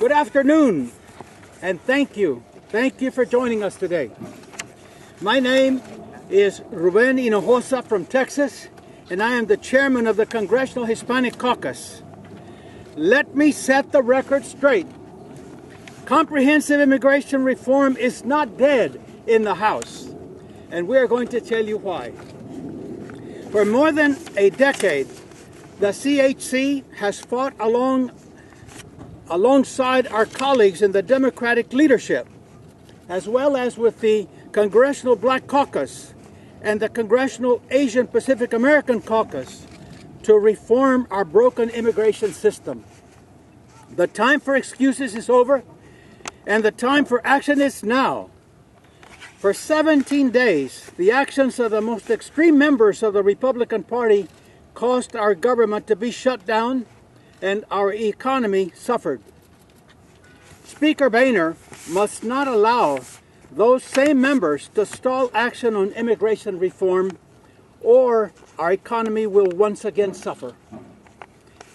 Good afternoon, and thank you. Thank you for joining us today. My name is Ruben Hinojosa from Texas, and I am the chairman of the Congressional Hispanic Caucus. Let me set the record straight. Comprehensive immigration reform is not dead in the House, and we are going to tell you why. For more than a decade, the CHC has fought alongside our colleagues in the Democratic leadership, as well as with the Congressional Black Caucus and the Congressional Asian Pacific American Caucus, to reform our broken immigration system. The time for excuses is over, and the time for action is now. For 17 days, the actions of the most extreme members of the Republican Party caused our government to be shut down, and our economy suffered. Speaker Boehner must not allow those same members to stall action on immigration reform, or our economy will once again suffer.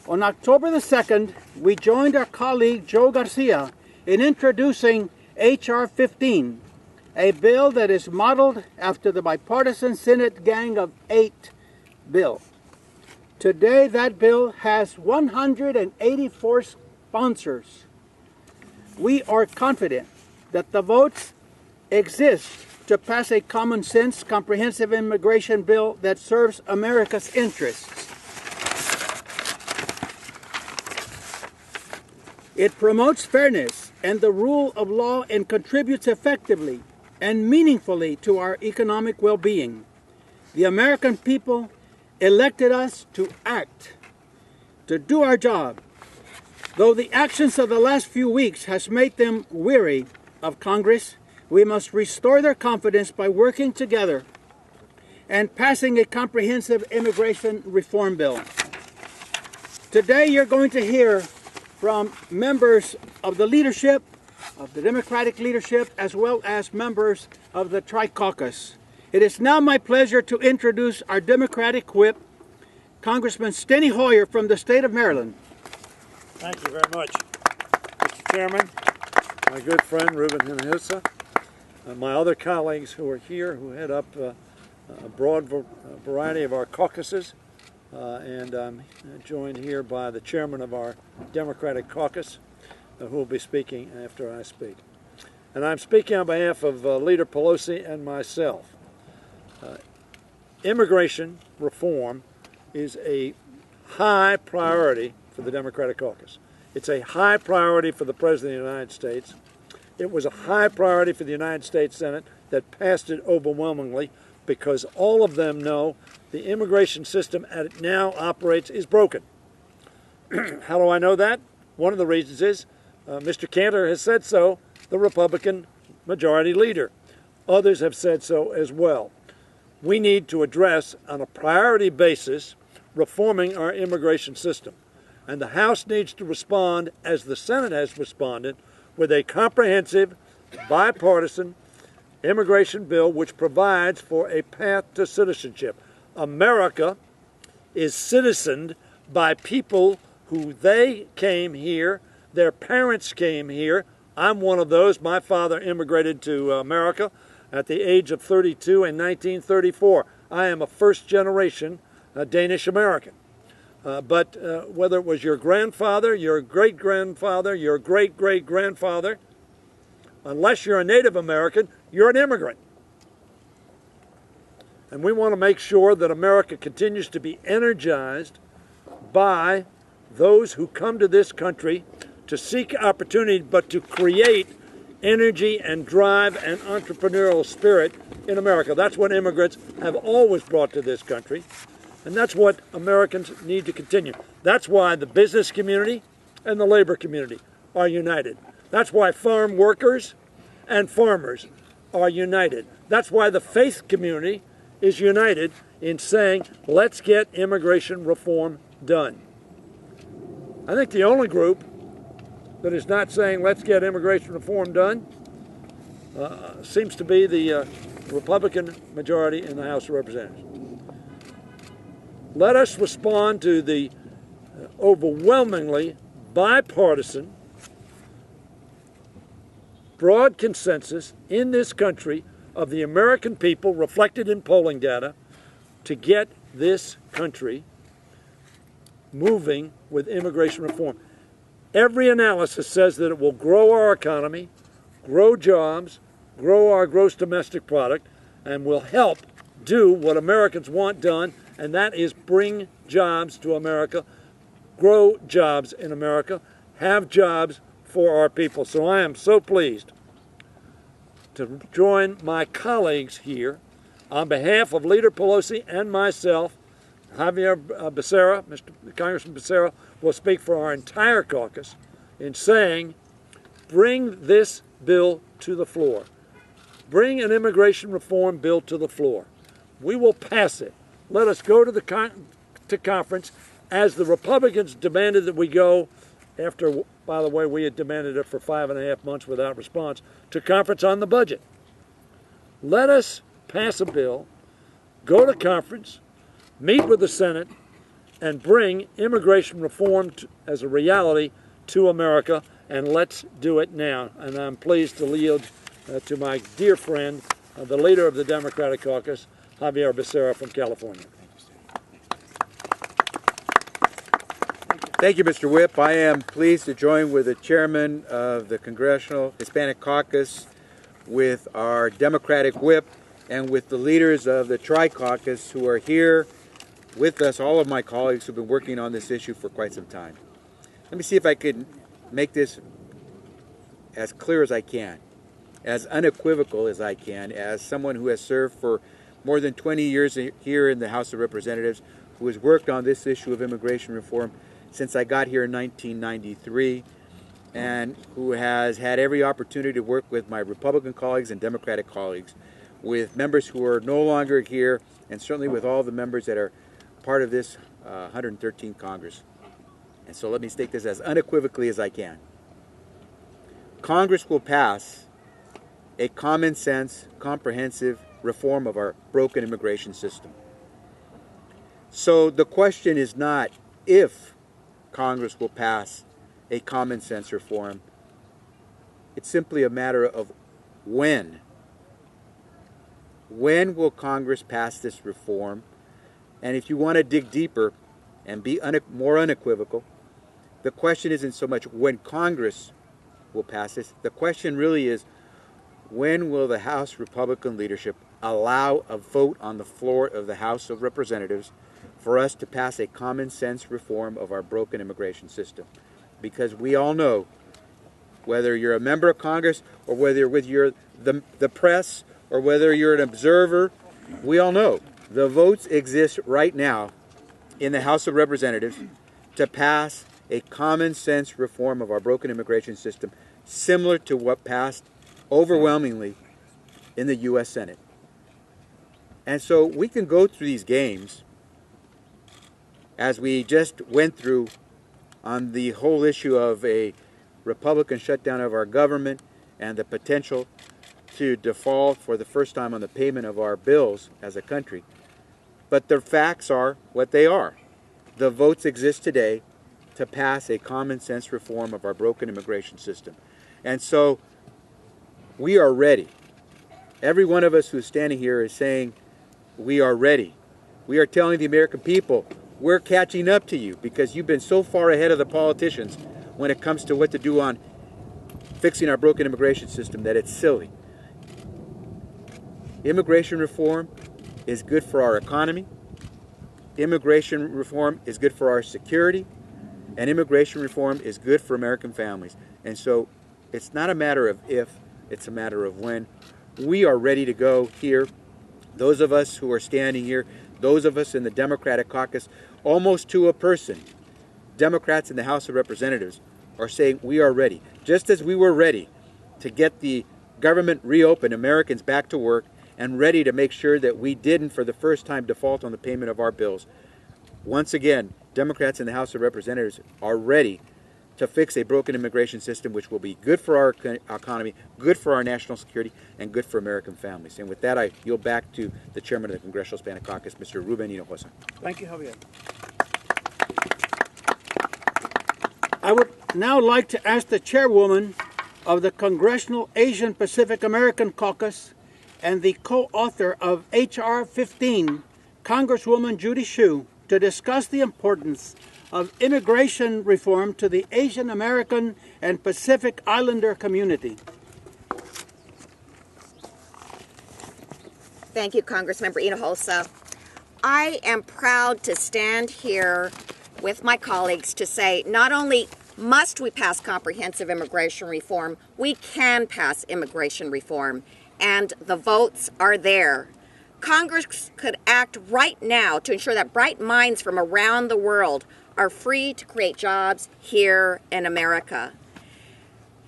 On October the 2nd, we joined our colleague Joe Garcia in introducing H.R. 15, a bill that is modeled after the bipartisan Senate Gang of 8 bill. Today, that bill has 184 sponsors. We are confident that the votes exist to pass a common sense, comprehensive immigration bill that serves America's interests. It promotes fairness and the rule of law and contributes effectively and meaningfully to our economic well-being. The American people elected us to act, to do our job. Though the actions of the last few weeks has made them weary of Congress, we must restore their confidence by working together and passing a comprehensive immigration reform bill. Today you're going to hear from members of the leadership, of the Democratic leadership, as well as members of the Tri-Caucus. It is now my pleasure to introduce our Democratic whip, Congressman Steny Hoyer from the state of Maryland. Thank you very much, Mr. Chairman, my good friend Ruben Hinojosa, my other colleagues who are here who head up a broad variety of our caucuses, and I'm joined here by the chairman of our Democratic caucus, who will be speaking after I speak. And I'm speaking on behalf of Leader Pelosi and myself. Immigration reform is a high priority for the Democratic caucus. It's a high priority for the President of the United States. It was a high priority for the United States Senate that passed it overwhelmingly, because all of them know the immigration system as it now operates is broken. How do I know that? One of the reasons is Mr. Cantor has said so, the Republican majority leader. Others have said so as well. We need to address on a priority basis reforming our immigration system. And the House needs to respond, as the Senate has responded, with a comprehensive, bipartisan immigration bill which provides for a path to citizenship. America is citizened by people who they came here, their parents came here. I'm one of those. My father immigrated to America at the age of 32 in 1934. I am a first-generation Danish American. But whether it was your grandfather, your great-grandfather, your great-great-grandfather, unless you're a Native American, you're an immigrant. And we want to make sure that America continues to be energized by those who come to this country to seek opportunity, but to create energy and drive and entrepreneurial spirit in America. That's what immigrants have always brought to this country. And that's what Americans need to continue. That's why the business community and the labor community are united. That's why farm workers and farmers are united. That's why the faith community is united in saying, let's get immigration reform done. I think the only group that is not saying, let's get immigration reform done, seems to be the Republican majority in the House of Representatives. Let us respond to the overwhelmingly bipartisan broad consensus in this country of the American people, reflected in polling data, to get this country moving with immigration reform. Every analysis says that it will grow our economy, grow jobs, grow our gross domestic product, and will help do what Americans want done, and that is bring jobs to America, grow jobs in America, have jobs for our people. So I am so pleased to join my colleagues here on behalf of Leader Pelosi and myself. Javier Becerra, Congressman Becerra, will speak for our entire caucus in saying, bring this bill to the floor. Bring an immigration reform bill to the floor. We will pass it. Let us go to conference as the Republicans demanded that we go after, by the way, we had demanded it for 5.5 months without response, to conference on the budget. Let us pass a bill, go to conference, meet with the Senate, and bring immigration reform as a reality to America, and let's do it now. And I'm pleased to yield to my dear friend, the leader of the Democratic caucus, Javier Becerra from California. Thank you, Mr. Whip. I am pleased to join with the chairman of the Congressional Hispanic Caucus, with our Democratic whip, and with the leaders of the Tri-Caucus who are here with us, all of my colleagues who've been working on this issue for quite some time. Let me see if I can make this as clear as I can, as unequivocal as I can, as someone who has served for more than 20 years here in the House of Representatives, who has worked on this issue of immigration reform since I got here in 1993, and who has had every opportunity to work with my Republican colleagues and Democratic colleagues, with members who are no longer here, and certainly with all the members that are part of this 113th Congress. And so let me state this as unequivocally as I can. Congress will pass a common sense, comprehensive reform of our broken immigration system. So the question is not if Congress will pass a common sense reform. It's simply a matter of when. When will Congress pass this reform? And if you want to dig deeper and be more unequivocal, the question isn't so much when Congress will pass this. The question really is, when will the House Republican leadership allow a vote on the floor of the House of Representatives for us to pass a common sense reform of our broken immigration system? Because we all know, whether you're a member of Congress or whether you're with the press or whether you're an observer, we all know the votes exist right now in the House of Representatives to pass a common sense reform of our broken immigration system, similar to what passed overwhelmingly in the U.S. Senate. And so we can go through these games, as we just went through on the whole issue of a Republican shutdown of our government and the potential to default for the first time on the payment of our bills as a country. But the facts are what they are. The votes exist today to pass a common sense reform of our broken immigration system. And so we are ready. Every one of us who's standing here is saying we are ready. We are telling the American people, we're catching up to you because you've been so far ahead of the politicians when it comes to what to do on fixing our broken immigration system that it's silly. Immigration reform is good for our economy. Immigration reform is good for our security. And immigration reform is good for American families. And so it's not a matter of if, it's a matter of when. We are ready to go here. Those of us who are standing here, those of us in the Democratic caucus, almost to a person, Democrats in the House of Representatives are saying we are ready. Just as we were ready to get the government reopened, Americans back to work, and ready to make sure that we didn't, for the first time, default on the payment of our bills. Once again, Democrats in the House of Representatives are ready to fix a broken immigration system which will be good for our economy, good for our national security, and good for American families. And with that, I yield back to the chairman of the Congressional Hispanic Caucus, Mr. Ruben Hinojosa. Thank you, Javier. I would now like to ask the chairwoman of the Congressional Asian Pacific American Caucus and the co-author of H.R. 15, Congresswoman Judy Hsu, to discuss the importance of immigration reform to the Asian American and Pacific Islander community. Thank you, Congressmember Hinojosa. I am proud to stand here with my colleagues to say not only must we pass comprehensive immigration reform, we can pass immigration reform, and the votes are there. Congress could act right now to ensure that bright minds from around the world are free to create jobs here in America.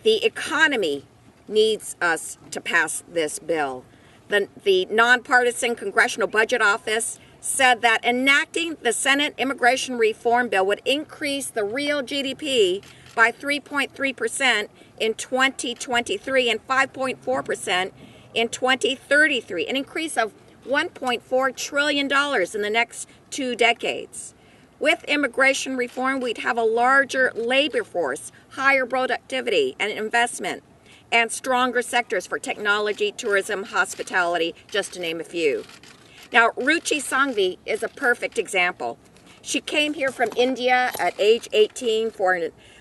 The economy needs us to pass this bill. The nonpartisan Congressional Budget Office said that enacting the Senate Immigration Reform Bill would increase the real GDP by 3.3% in 2023 and 5.4% in 2033, an increase of $1.4 trillion in the next 2 decades. With immigration reform, we'd have a larger labor force, higher productivity and investment, and stronger sectors for technology, tourism, hospitality, just to name a few. Now, Ruchi Sanghvi is a perfect example. She came here from India at age 18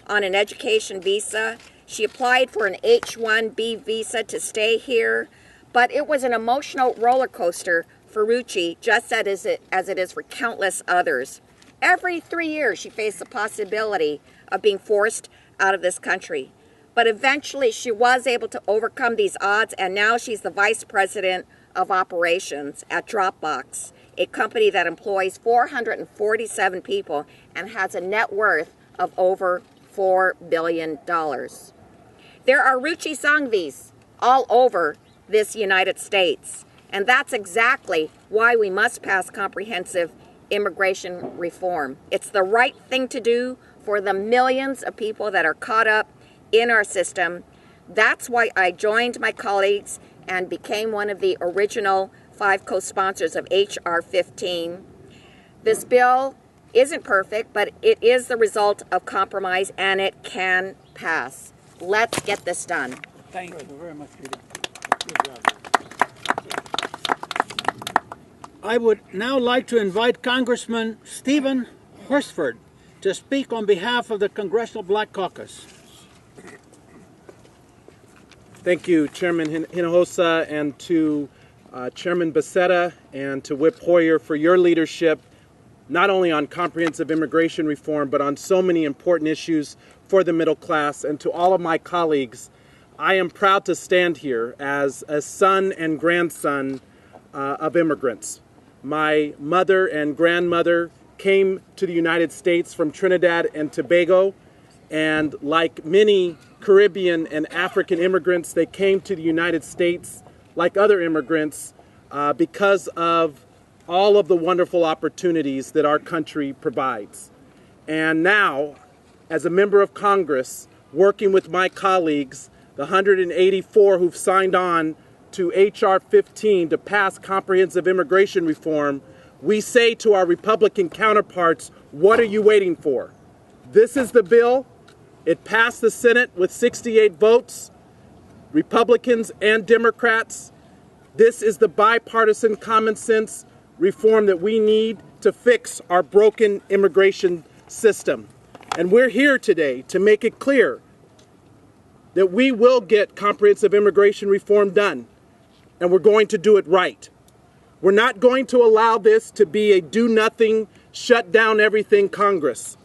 on an education visa. She applied for an H-1B visa to stay here, but it was an emotional roller coaster for Ruchi, just as it is for countless others. Every 3 years, she faced the possibility of being forced out of this country. But eventually, she was able to overcome these odds, and now she's the vice president of operations at Dropbox, a company that employs 447 people and has a net worth of over $4 billion. There are Ruchi Sanghvis all over this United States, and that's exactly why we must pass comprehensive immigration reform. It's the right thing to do for the millions of people that are caught up in our system. That's why I joined my colleagues and became one of the original 5 co-sponsors of H.R. 15. This bill isn't perfect, but it is the result of compromise, and it can pass. Let's get this done. Thank you very much, Judy. Good job. I would now like to invite Congressman Stephen Horsford to speak on behalf of the Congressional Black Caucus. Thank you, Chairman Hinojosa, and to Chairman Becerra and to Whip Hoyer for your leadership, not only on comprehensive immigration reform, but on so many important issues for the middle class. And to all of my colleagues, I am proud to stand here as a son and grandson of immigrants. My mother and grandmother came to the United States from Trinidad and Tobago, and like many Caribbean and African immigrants, they came to the United States like other immigrants because of all of the wonderful opportunities that our country provides. And now, as a member of Congress, working with my colleagues, the 184 who've signed on to H.R. 15 to pass comprehensive immigration reform, we say to our Republican counterparts, what are you waiting for? This is the bill. It passed the Senate with 68 votes, Republicans and Democrats. This is the bipartisan common sense reform that we need to fix our broken immigration system. And we're here today to make it clear that we will get comprehensive immigration reform done, and we're going to do it right. We're not going to allow this to be a do-nothing, shut-down-everything Congress.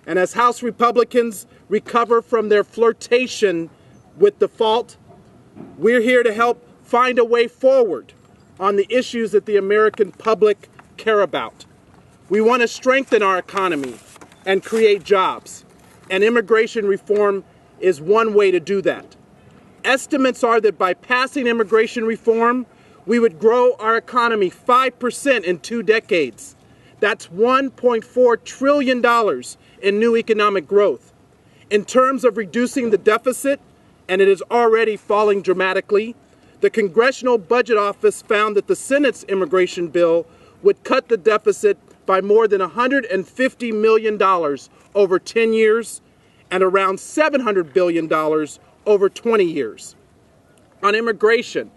And as House Republicans recover from their flirtation with default, we're here to help find a way forward on the issues that the American public care about. We want to strengthen our economy and create jobs, and immigration reform is one way to do that. Estimates are that by passing immigration reform, we would grow our economy 5% in 2 decades. That's $1.4 trillion in new economic growth. In terms of reducing the deficit, and it is already falling dramatically, the Congressional Budget Office found that the Senate's immigration bill would cut the deficit by more than $150 million over 10 years and around $700 billion over 20 years. On immigration,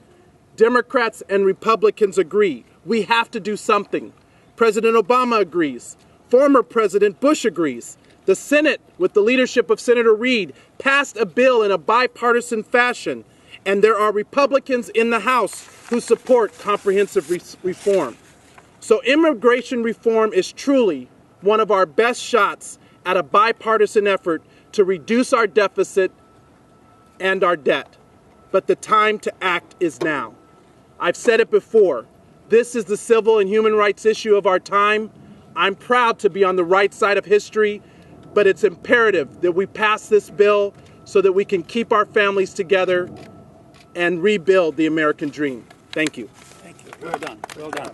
Democrats and Republicans agree. We have to do something. President Obama agrees. Former President Bush agrees. The Senate, with the leadership of Senator Reid, passed a bill in a bipartisan fashion, and there are Republicans in the House who support comprehensive reform. So immigration reform is truly one of our best shots at a bipartisan effort to reduce our deficit and our debt. But the time to act is now. I've said it before. This is the civil and human rights issue of our time. I'm proud to be on the right side of history, but it's imperative that we pass this bill so that we can keep our families together and rebuild the American dream. Thank you. Thank you. Well done. Well done.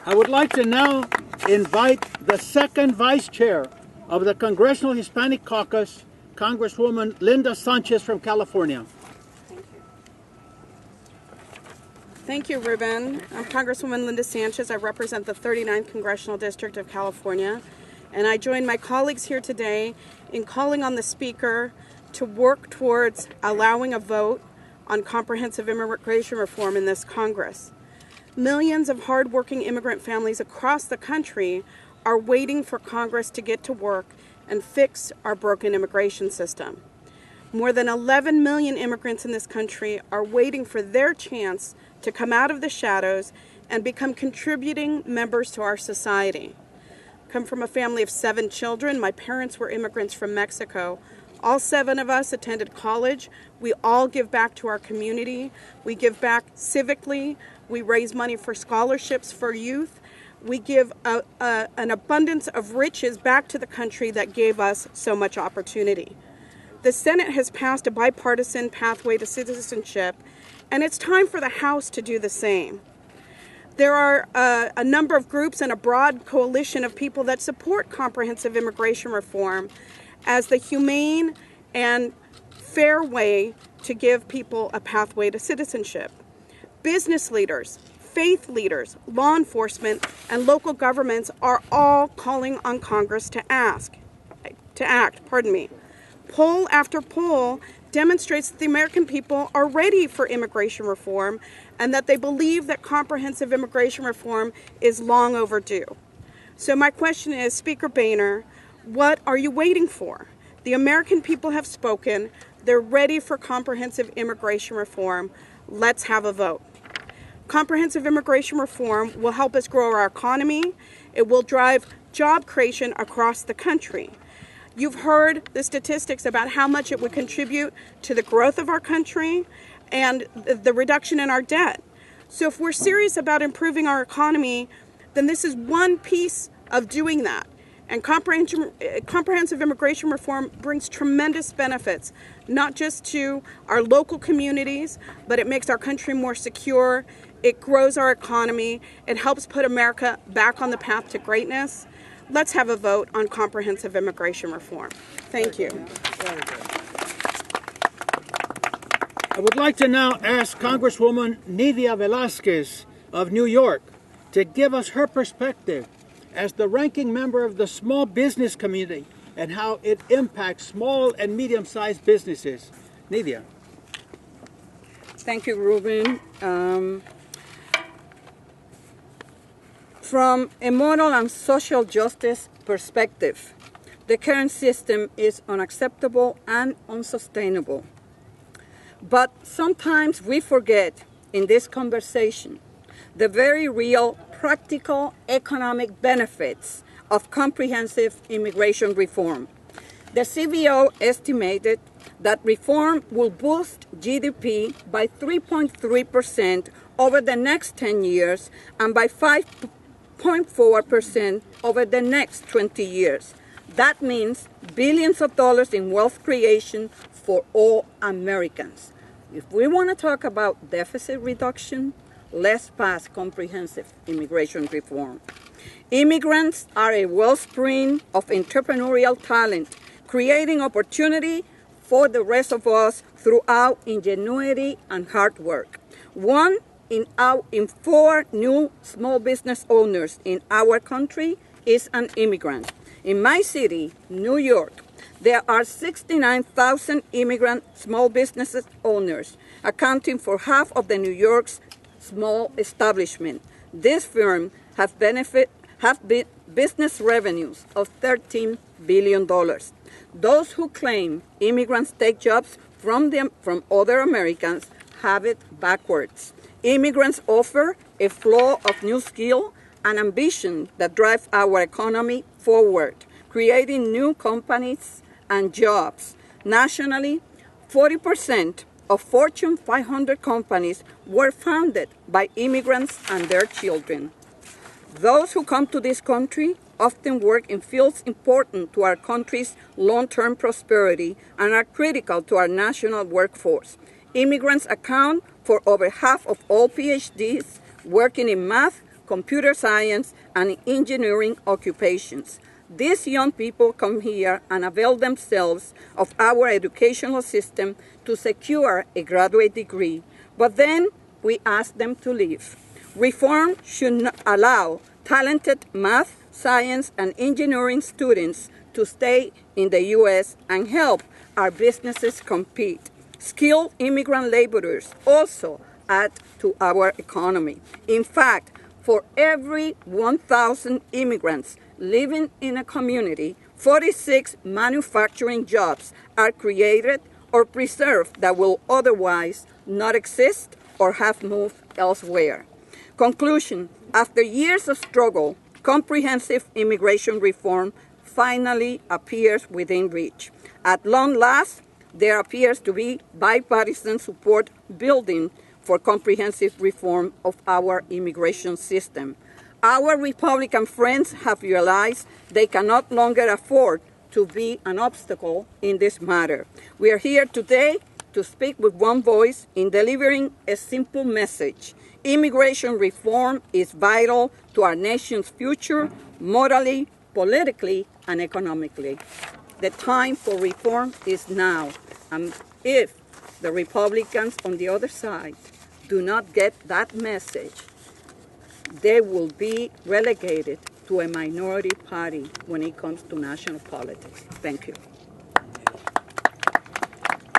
I would like to now invite the second vice chair of the Congressional Hispanic Caucus, Congresswoman Linda Sanchez from California. Thank you, Ruben. I'm Congresswoman Linda Sanchez. I represent the 39th Congressional District of California, and I join my colleagues here today in calling on the Speaker to work towards allowing a vote on comprehensive immigration reform in this Congress. Millions of hardworking immigrant families across the country are waiting for Congress to get to work and fix our broken immigration system. More than 11 million immigrants in this country are waiting for their chance to come out of the shadows and become contributing members to our society. I come from a family of 7 children. My parents were immigrants from Mexico. All 7 of us attended college. We all give back to our community. We give back civically. We raise money for scholarships for youth. We give an abundance of riches back to the country that gave us so much opportunity. The Senate has passed a bipartisan pathway to citizenship, and it's time for the House to do the same. There are a number of groups and a broad coalition of people that support comprehensive immigration reform as the humane and fair way to give people a pathway to citizenship. Business leaders, faith leaders, law enforcement, and local governments are all calling on Congress to act. Poll after poll demonstrates that the American people are ready for immigration reform and that they believe that comprehensive immigration reform is long overdue. So my question is, Speaker Boehner, what are you waiting for? The American people have spoken. They're ready for comprehensive immigration reform. Let's have a vote. Comprehensive immigration reform will help us grow our economy. It will drive job creation across the country. You've heard the statistics about how much it would contribute to the growth of our country and the reduction in our debt. So if we're serious about improving our economy, then this is one piece of doing that. And comprehensive immigration reform brings tremendous benefits, not just to our local communities, but it makes our country more secure. It grows our economy. It helps put America back on the path to greatness. Let's have a vote on comprehensive immigration reform. Thank you. I would like to now ask Congresswoman Nydia Velázquez of New York to give us her perspective as the ranking member of the small business community and how it impacts small and medium-sized businesses. Nydia. Thank you, Ruben. From a moral and social justice perspective, the current system is unacceptable and unsustainable. But sometimes we forget in this conversation the very real practical economic benefits of comprehensive immigration reform. The CBO estimated that reform will boost GDP by 3.3% over the next 10 years and by 5.4% over the next 20 years. That means billions of dollars in wealth creation for all Americans. If we want to talk about deficit reduction, let's pass comprehensive immigration reform. Immigrants are a wellspring of entrepreneurial talent, creating opportunity for the rest of us throughout ingenuity and hard work. 1 in 4 new small business owners in our country is an immigrant. In my city, New York, There are 69,000 immigrant small businesses owners, accounting for half of the New York's small establishment. These firms have business revenues of $13 billion. Those who claim immigrants take jobs from other Americans have it backwards. Immigrants offer a flow of new skill and ambition that drive our economy forward, creating new companies and jobs. Nationally, 40% of Fortune 500 companies were founded by immigrants and their children. Those who come to this country often work in fields important to our country's long-term prosperity and are critical to our national workforce. Immigrants account for over half of all PhDs working in math, computer science, and engineering occupations. These young people come here and avail themselves of our educational system to secure a graduate degree, but then we ask them to leave. Reform should allow talented math, science, and engineering students to stay in the U.S. and help our businesses compete. Skilled immigrant laborers also add to our economy. In fact, for every 1,000 immigrants living in a community, 46 manufacturing jobs are created or preserved that will otherwise not exist or have moved elsewhere. Conclusion: after years of struggle, comprehensive immigration reform finally appears within reach. At long last, there appears to be bipartisan support building for comprehensive reform of our immigration system. Our Republican friends have realized they can no longer afford to be an obstacle in this matter. We are here today to speak with one voice in delivering a simple message. Immigration reform is vital to our nation's future, morally, politically, and economically. The time for reform is now. And if the Republicans on the other side do not get that message, they will be relegated to a minority party when it comes to national politics. Thank you.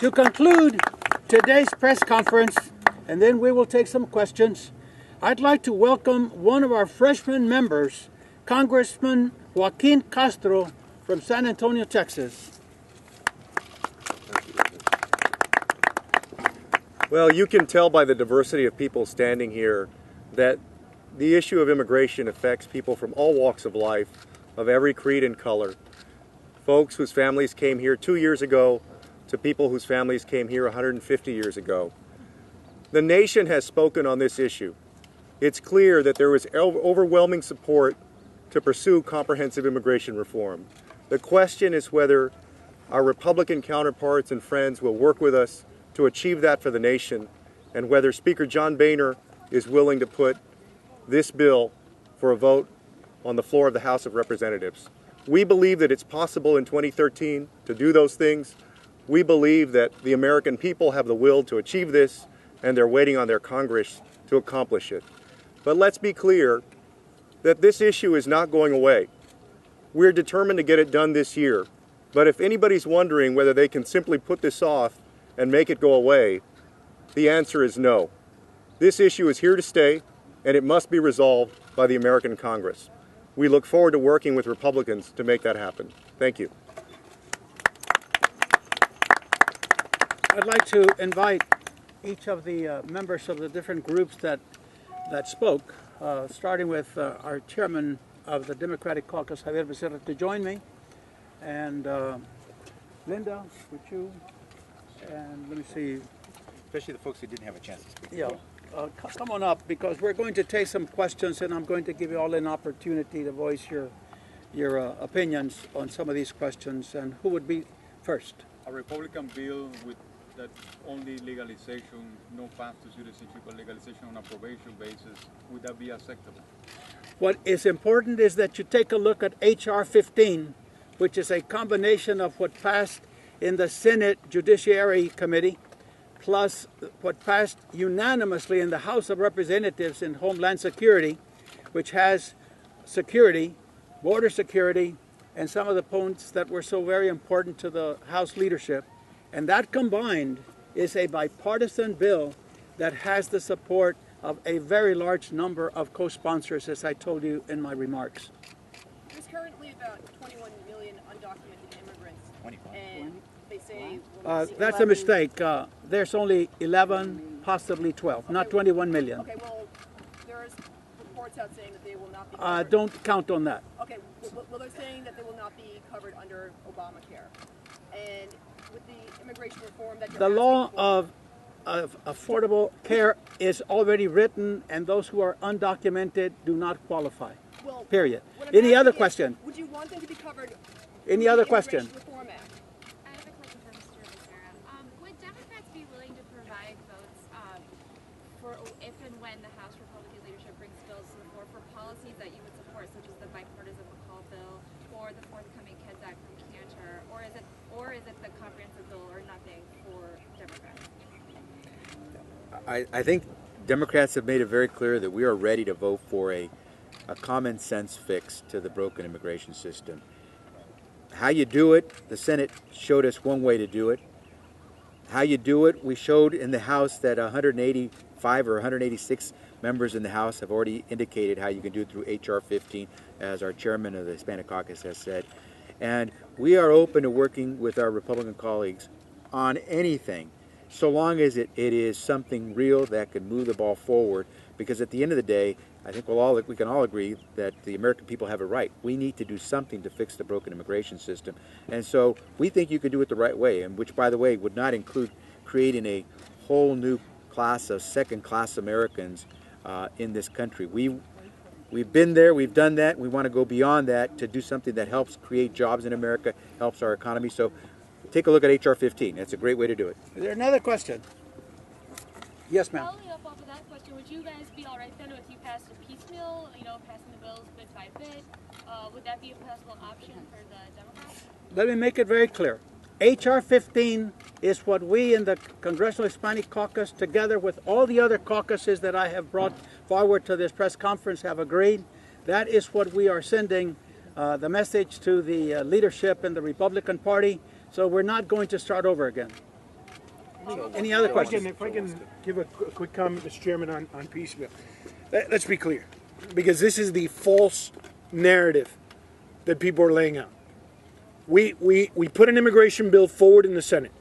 To conclude today's press conference, and then we will take some questions, I'd like to welcome one of our freshman members, Congressman Joaquin Castro from San Antonio, Texas. Well, you can tell by the diversity of people standing here that the issue of immigration affects people from all walks of life, of every creed and color. Folks whose families came here 2 years ago to people whose families came here 150 years ago. The nation has spoken on this issue. It's clear that there was overwhelming support to pursue comprehensive immigration reform. The question is whether our Republican counterparts and friends will work with us to achieve that for the nation, and whether Speaker John Boehner is willing to put this bill for a vote on the floor of the House of Representatives. We believe that it's possible in 2013 to do those things. We believe that the American people have the will to achieve this, and they're waiting on their Congress to accomplish it. But let's be clear that this issue is not going away. We're determined to get it done this year. But if anybody's wondering whether they can simply put this off and make it go away, the answer is no. This issue is here to stay, and it must be resolved by the American Congress. We look forward to working with Republicans to make that happen. Thank you. I'd like to invite each of the members of the different groups that spoke, starting with our chairman of the Democratic Caucus, Javier Becerra, to join me. And Linda, would you? And let me see. Especially the folks who didn't have a chance to speak. Yeah. Come on up, because we're going to take some questions, and I'm going to give you all an opportunity to voice your opinions on some of these questions. And who would be first? A Republican bill with that only legalization, no path to citizenship, but legalization on a probation basis, would that be acceptable? What is important is that you take a look at H.R. 15, which is a combination of what passed in the Senate Judiciary Committee, plus what passed unanimously in the House of Representatives in Homeland Security, which has security, border security, and some of the points that were so very important to the House leadership. And that combined is a bipartisan bill that has the support of a very large number of co-sponsors, as I told you in my remarks. There's currently about 21 million undocumented immigrants. 25. And they say... That's a mistake. There's only 11, possibly 12, not 21 million. Okay, well, there's reports out saying that they will not be covered. Don't count on that. Okay, well, they're saying that they will not be covered under Obamacare. And with the immigration reform that you're The law of affordable care is already written, and those who are undocumented do not qualify. Well, period. Any other question? Would you want them to be covered? Any other question? Reform Act? I have a question for Mr. Becerra. Would Democrats be willing to provide votes for if and when the House Republican leadership brings bills to the floor for policies that you would support, such as the bipartisan McCall bill or the forthcoming KIDS Act from Cantor, or is it the comprehensive bill or nothing for Democrats? I think Democrats have made it very clear that we are ready to vote for a common sense fix to the broken immigration system. How you do it, the Senate showed us one way to do it. How you do it, we showed in the House that 185 or 186 members in the House have already indicated how you can do it through H.R. 15, as our chairman of the Hispanic Caucus has said. And we are open to working with our Republican colleagues on anything, so long as it is something real that can move the ball forward. Because at the end of the day, I think we can all agree that the American people have a right. We need to do something to fix the broken immigration system. And so we think you can do it the right way, and which, by the way, would not include creating a whole new class of second-class Americans in this country. We've been there, we've done that, we want to go beyond that to do something that helps create jobs in America, helps our economy. So take a look at H.R. 15. That's a great way to do it. Is there another question? Yes, ma'am. Following up off of that question, would you guys be all right then if you passed a piecemeal, passing the bills bit by bit? Would that be a possible option for the Democrats? Let me make it very clear. H.R. 15 is what we in the Congressional Hispanic Caucus, together with all the other caucuses that I have brought forward to this press conference, have agreed. That is what we are sending the message to the leadership in the Republican Party. So we're not going to start over again. Any other questions? If I can give a quick comment, Mr. Chairman, on piecemeal. Let's be clear, because this is the false narrative that people are laying out. We put an immigration bill forward in the Senate.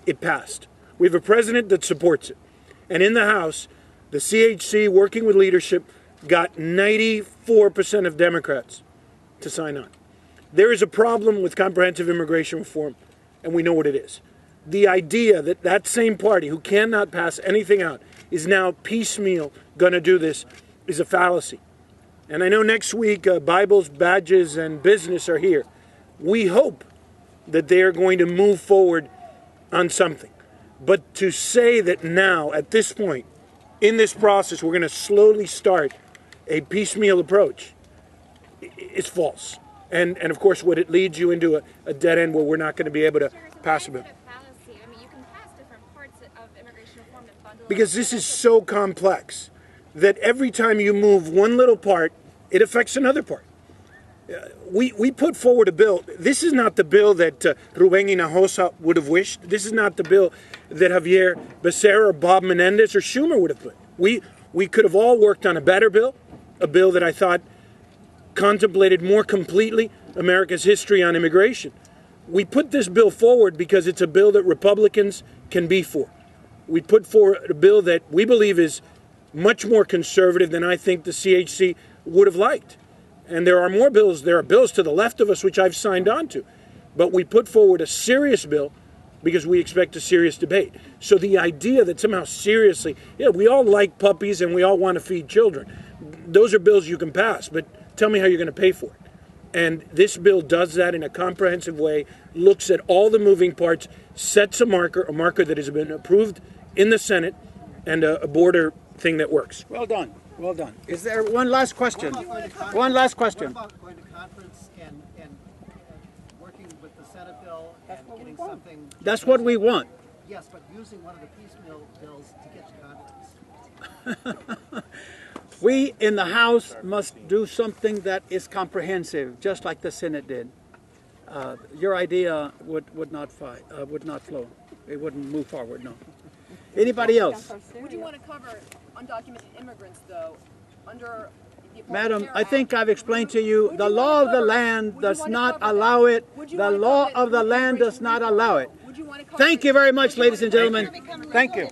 It passed. We have a president that supports it. And in the House, the CHC, working with leadership, got 94% of Democrats to sign on. There is a problem with comprehensive immigration reform, and we know what it is. The idea that that same party who cannot pass anything out is now piecemeal going to do this is a fallacy. And I know next week Bibles, Badges, and Business are here. We hope that they are going to move forward on something. But to say that now, at this point, in this process, we're going to slowly start a piecemeal approach is false. And of course, what it leads you into a dead end where we're not going to be able to pass a bill. Because this is so complex that every time you move one little part, it affects another part. We put forward a bill. This is not the bill that Rubén Hinojosa would have wished. This is not the bill that Javier Becerra or Bob Menendez or Schumer would have put. We could have all worked on a better bill, a bill that I thought contemplated more completely America's history on immigration. We put this bill forward because it's a bill that Republicans can be for. We put forward a bill that we believe is much more conservative than I think the CHC would have liked. And there are more bills. There are bills to the left of us which I've signed on to. But we put forward a serious bill because we expect a serious debate. So the idea that somehow seriously, we all like puppies and we all want to feed children. Those are bills you can pass, but tell me how you're going to pay for it. And this bill does that in a comprehensive way, looks at all the moving parts, sets a marker that has been approved in the Senate, and a border thing that works. Well done. Well done. Is there one last question? One last question. What about going to conference and working with the Senate bill and getting something? That's what we want. Yes, but using one of the piecemeal bills to get to conference. We in the House must do something that is comprehensive, just like the Senate did. Your idea would not flow. It wouldn't move forward. No. Anybody else? Would you want to cover undocumented immigrants, though, under the Affordable Madam, Care I Act? think I've explained to you, the law of the land does not allow it. The law of the land does not allow it. Would you want to cover Thank you very much, ladies and gentlemen. Thank you.